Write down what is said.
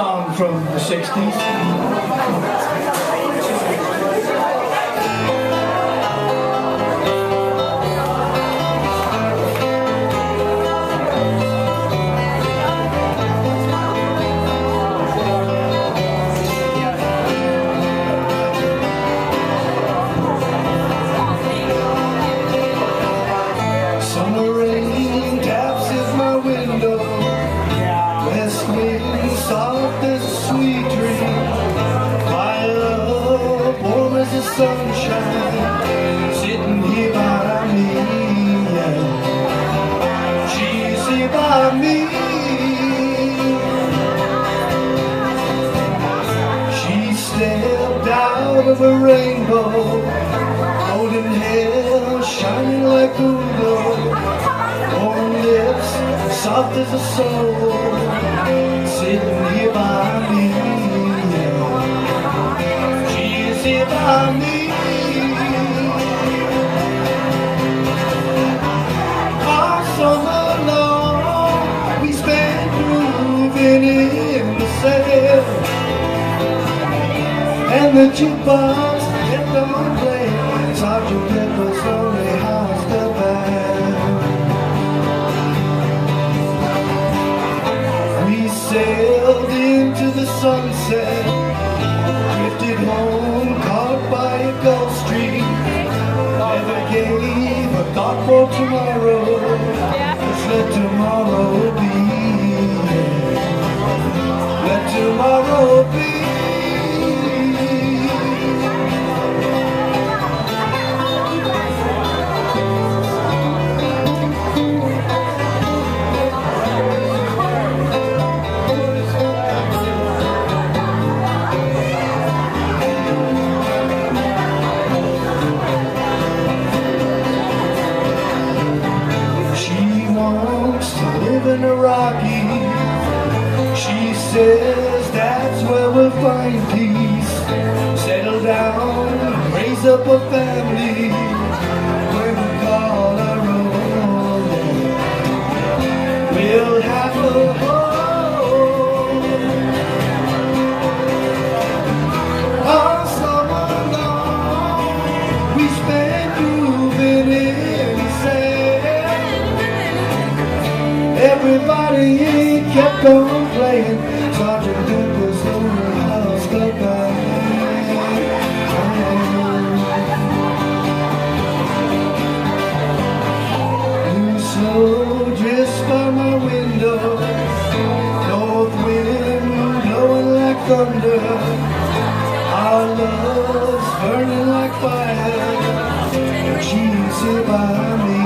song from the 60s. Summer rain taps at my window, west wind soft as a sweet dream, my love warm as the sunshine, sitting here by me, yeah. She's here by me. She stepped out of a rainbow, golden hair shining like gold, warm lips soft as a soul, sitting here by me, yeah. She is here by me. All summer long we spent grooving in the sand, and the jukebox kept on playing Sergeant Pepper's Lonely Hearts Club Band. We sailed into the sunset, drifted home caught by a Gulf Stream, never gave a thought for tomorrow. Let's let tomorrow be, let tomorrow be. In the Rockies, she says that's where we'll find peace, settle down, raise up a family, where we call our own. We'll have a home. All summer long we spent moving in the sand. Everybody kept on playing Sergeant Pepper's Lonely Hearts Club Band. Blue snow drifts by my window, north wind blowing like thunder, our love's burning like fire. She's here by me.